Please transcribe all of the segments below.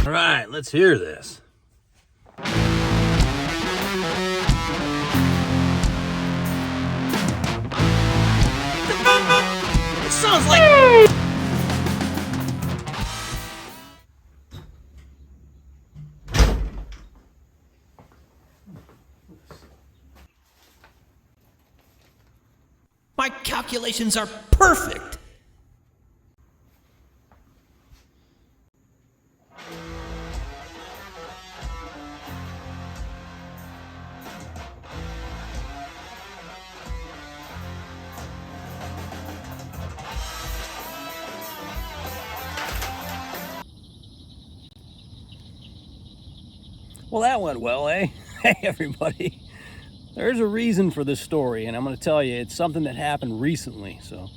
All right, let's hear this. It sounds like... My calculations are perfect. Well, that went well, eh? Hey, everybody. There's a reason for this story, and I'm going to tell you, it's something that happened recently. All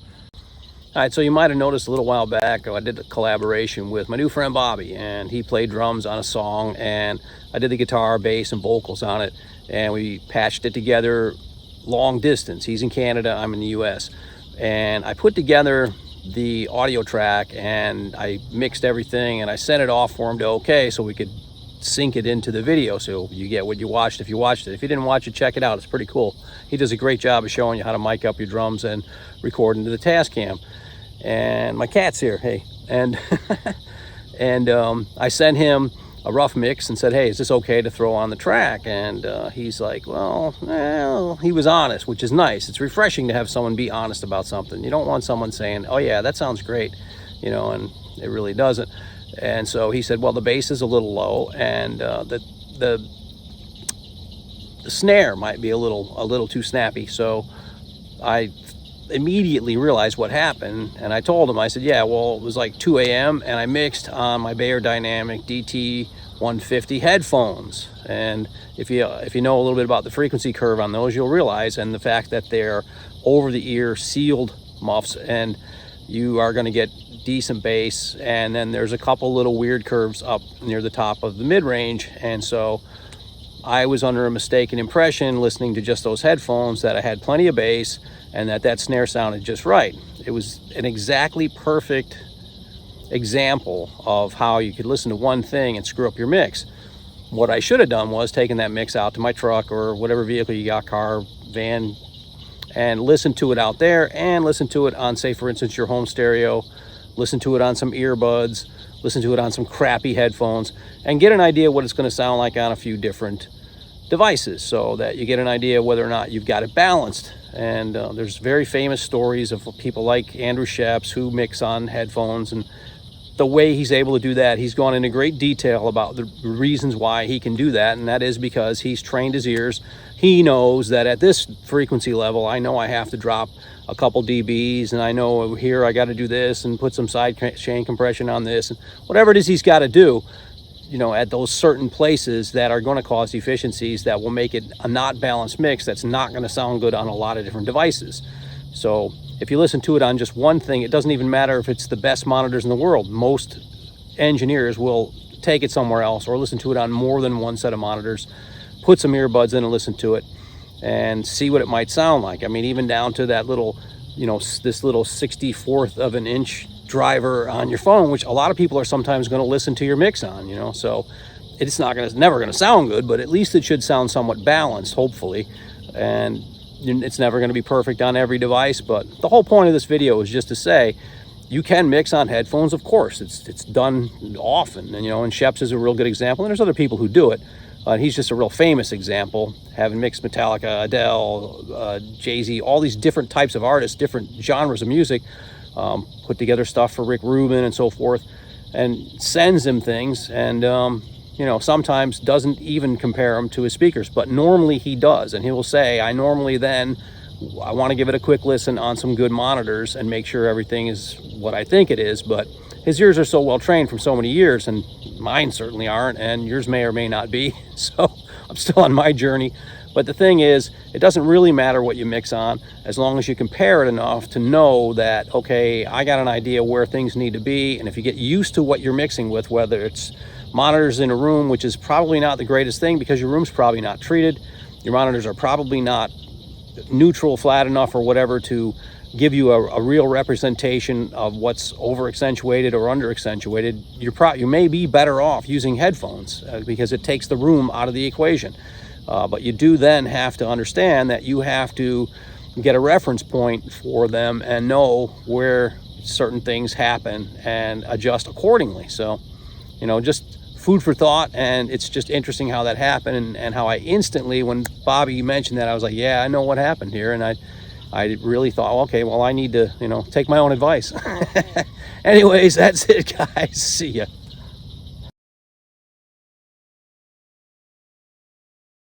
right, so you might have noticed a little while back, I did a collaboration with my new friend Bobby, and he played drums on a song, and I did the guitar, bass, and vocals on it, and we patched it together long distance. He's in Canada, I'm in the US, and I put together the audio track, and I mixed everything, and I sent it off for him to okay, so we could sync it into the video so you get what you watched if you watched it. If you didn't watch it, check it out. It's pretty cool. He does a great job of showing you how to mic up your drums and record into the Tascam. And my cat's here, hey. And I sent him a rough mix and said, hey, is this okay to throw on the track? And he's like, well, he was honest, which is nice. It's refreshing to have someone be honest about something. You don't want someone saying, oh yeah, that sounds great, you know, and it really doesn't. And so he said, well, the bass is a little low, and the snare might be a little too snappy. So I immediately realized what happened, and I told him, I said, yeah, well, it was like 2 a.m. and I mixed on my Beyerdynamic DT150 headphones. And if you know a little bit about the frequency curve on those, you'll realize, and the fact that they're over-the-ear sealed muffs, and you are going to get decent bass, and then there's a couple little weird curves up near the top of the mid-range. And so I was under a mistaken impression listening to just those headphones that I had plenty of bass and that snare sounded just right. It was an exactly perfect example of how you could listen to one thing and screw up your mix. What I should have done was taken that mix out to my truck or whatever vehicle you got, car, van, and listen to it out there, and listen to it on, say for instance, your home stereo, listen to it on some earbuds, listen to it on some crappy headphones, and get an idea what it's going to sound like on a few different devices, so that you get an idea whether or not you've got it balanced. And there's very famous stories of people like Andrew Scheps who mix on headphones, and the way he's able to do that, he's gone into great detail about the reasons why he can do that, and that is because he's trained his ears. He knows that at this frequency level, I know I have to drop a couple dBs, and I know here I got to do this and put some side chain compression on this, and whatever it is he's got to do, you know, at those certain places that are going to cause deficiencies that will make it a not balanced mix that's not going to sound good on a lot of different devices. So if you listen to it on just one thing, it doesn't even matter if it's the best monitors in the world. Most engineers will take it somewhere else or listen to it on more than one set of monitors, put some earbuds in and listen to it and see what it might sound like. I mean, even down to that little, you know, this little 64th of an inch driver on your phone, which a lot of people are sometimes going to listen to your mix on, you know. So it's never going to sound good, but at least it should sound somewhat balanced, hopefully. And it's never going to be perfect on every device, but the whole point of this video is just to say you can mix on headphones, of course. It's done often, and you know, and Scheps is a real good example, and there's other people who do it. He's just a real famous example, having mixed Metallica, Adele, Jay-Z, all these different types of artists, different genres of music, put together stuff for Rick Rubin and so forth, and sends him things, and you know, sometimes doesn't even compare them to his speakers, but normally he does, and he will say, I want to give it a quick listen on some good monitors and make sure everything is what I think it is. But his ears are so well trained from so many years, and mine certainly aren't, and yours may or may not be. So I'm still on my journey. But the thing is, it doesn't really matter what you mix on, as long as you compare it enough to know that, okay, I got an idea where things need to be. And if you get used to what you're mixing with, whether it's monitors in a room, which is probably not the greatest thing because your room's probably not treated, your monitors are probably not neutral, flat enough or whatever to give you a real representation of what's over accentuated or under accentuated, you may be better off using headphones because it takes the room out of the equation. But you do then have to understand that you have to get a reference point for them and know where certain things happen and adjust accordingly. So, just food for thought, and it's just interesting how that happened and how I instantly, when Bobby mentioned that, I was like, yeah, I know what happened here. And I really thought, okay, well, I need to, take my own advice. Anyways, that's it, guys. See ya.